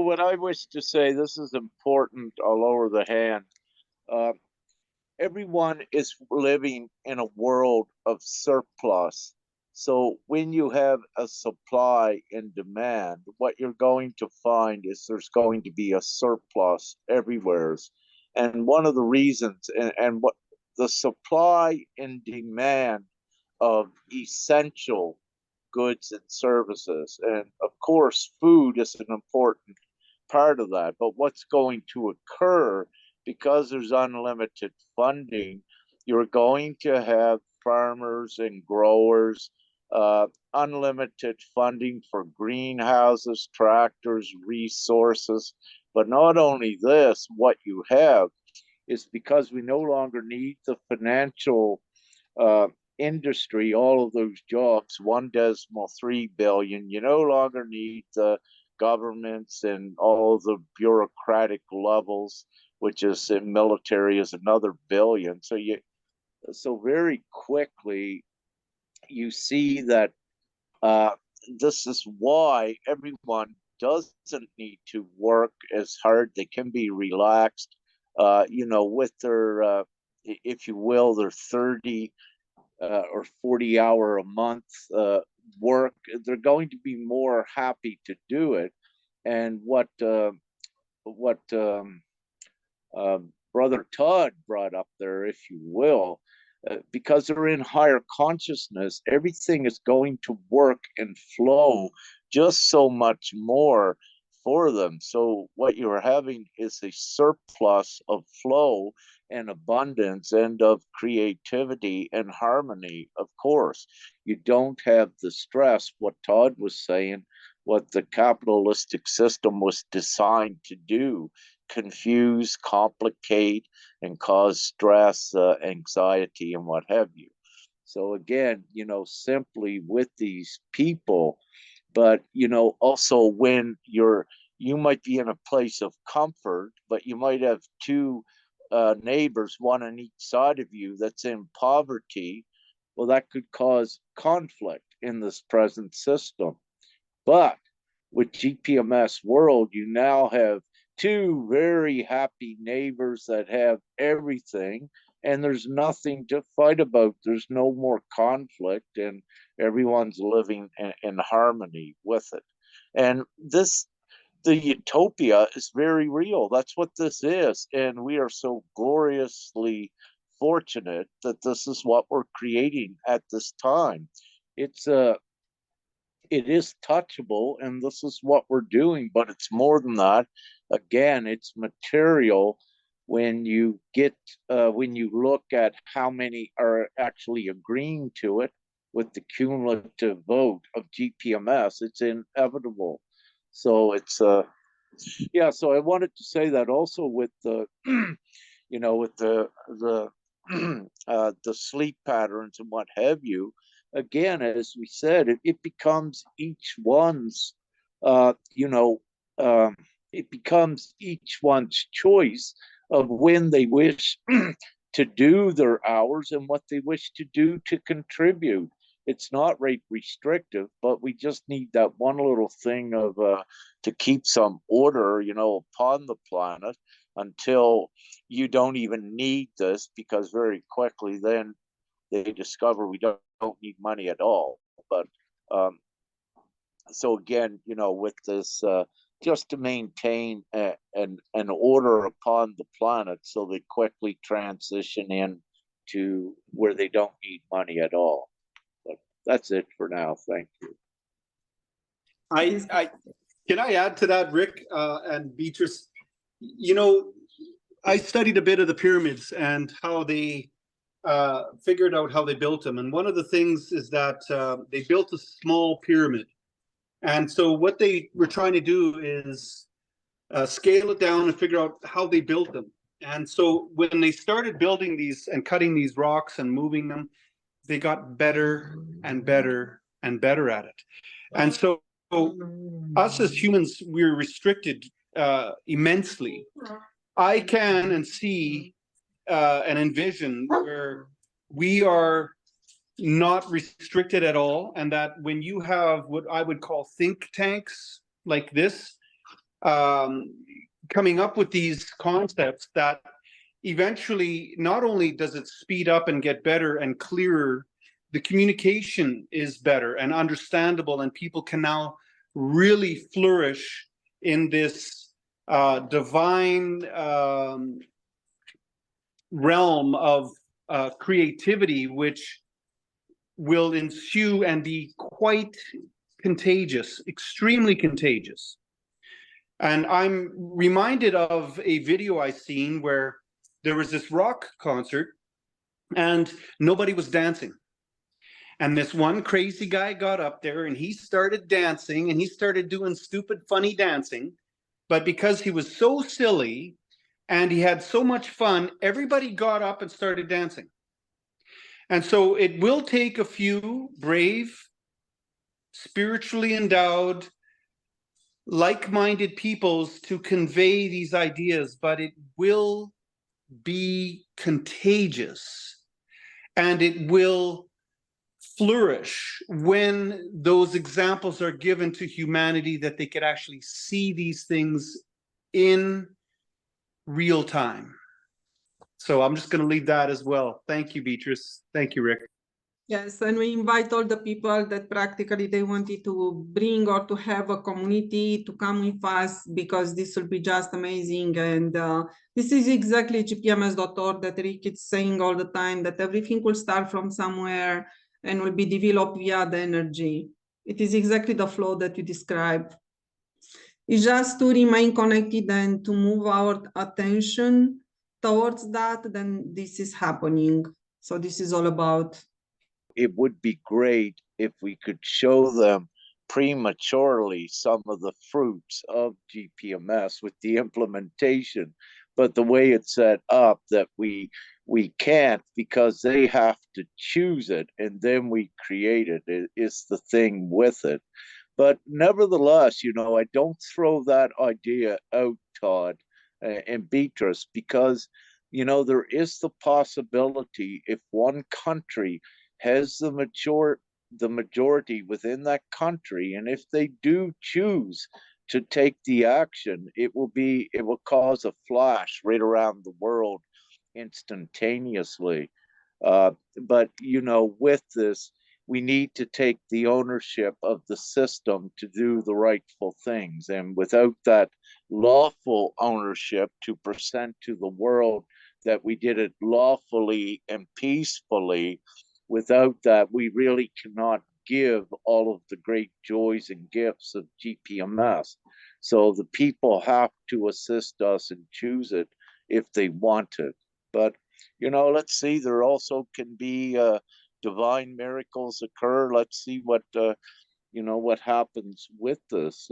what I wish to say, this is important. I'll lower the hand. Uh, Everyone is living in a world of surplus. So when you have a supply and demand, what you're going to find is there's going to be a surplus everywhere. And one of the reasons, and what the supply and demand of essential goods and services, and of course, food is an important part of that. But what's going to occur because there's unlimited funding, you're going to have farmers and growers, unlimited funding for greenhouses, tractors, resources. But not only this, what you have is because we no longer need the financial uh, industry, all of those jobs, 1.3 billion. You no longer need the governments and all the bureaucratic levels, which is in military is another billion. So very quickly you see that uh, this is why everyone doesn't need to work as hard. They can be relaxed, with their, if you will, their 30 or 40-hour a month work. They're going to be more happy to do it. And what uh, Brother Todd brought up there, if you will, because they're in higher consciousness, everything is going to work and flow just so much more for them. So, what you're having is a surplus of flow and abundance and of creativity and harmony. Of course, you don't have the stress, what Todd was saying, what the capitalistic system was designed to do: confuse, complicate, and cause stress, anxiety, and what have you. So again, simply with these people, but also when you might be in a place of comfort, but you might have two neighbors, one on each side of you, that's in poverty. Well, that could cause conflict in this present system. But with GPMS World, you now have two very happy neighbors that have everything, and there's nothing to fight about. There's no more conflict, and everyone's living in harmony with it. And the utopia is very real. That's what this is. And we are so gloriously fortunate that this is what we're creating at this time. It's it is touchable, and this is what we're doing, but it's more than that. Again, it's material. When you look at how many are actually agreeing to it with the cumulative vote of GPMS, it's inevitable. So it's yeah, so I wanted to say that also with the with the sleep patterns and what have you. Again, as we said, it becomes each one's, uh, you know, um, it becomes each one's choice of when they wish to do their hours and what they wish to do to contribute. It's not rate restrictive, but we just need that one little thing of to keep some order, upon the planet until you don't even need this, because very quickly then they discover we don't need money at all. But um, so again, with this, just to maintain an order upon the planet, so they quickly transition in to where they don't need money at all. But that's it for now. Thank you. I can I add to that, Rick and Beatrice? You know, I studied a bit of the pyramids and how they figured out how they built them. And one of the things is that they built a small pyramid. And so what they were trying to do is scale it down and figure out how they built them. And so when they started building these and cutting these rocks and moving them, they got better and better and better at it. And so us as humans, we're restricted immensely. I can and see and envision where we are not restricted at all, and that when you have what I would call think tanks like this, coming up with these concepts that eventually not only does it speed up and get better and clearer, the communication is better and understandable, and people can now really flourish in this divine realm of creativity, which will ensue and be quite contagious, extremely contagious. And I'm reminded of a video I seen where there was this rock concert and nobody was dancing. And this one crazy guy got up there and he started dancing, and he started doing stupid, funny dancing. But because he was so silly and he had so much fun, everybody got up and started dancing. And so it will take a few brave, spiritually endowed, like-minded peoples to convey these ideas, but it will be contagious, and it will flourish when those examples are given to humanity, that they could actually see these things in real time. So I'm just going to leave that as well. Thank you, Beatrice. Thank you, Rick. Yes, and we invite all the people that practically they wanted to bring or to have a community to come with us, because this will be just amazing. And this is exactly gpms.world that Rick is saying all the time, that everything will start from somewhere and will be developed via the energy. It is exactly the flow that you described. It's just to remain connected and to move our attention towards that, then this is happening. So this is all about. It would be great if we could show them prematurely some of the fruits of GPMS with the implementation, but the way it's set up that we can't, because they have to choose it and then we create it is the thing with it. But nevertheless, I don't throw that idea out, Todd and Beatrice, because there is the possibility, if one country has the majority within that country, and if they do choose to take the action, it will cause a flash right around the world instantaneously. But with this, we need to take the ownership of the system to do the rightful things, and without that lawful ownership to present to the world that we did it lawfully and peacefully, without that, we really cannot give all of the great joys and gifts of GPMS. So the people have to assist us and choose it if they want it. But, let's see, there also can be divine miracles occur. Let's see what happens with this.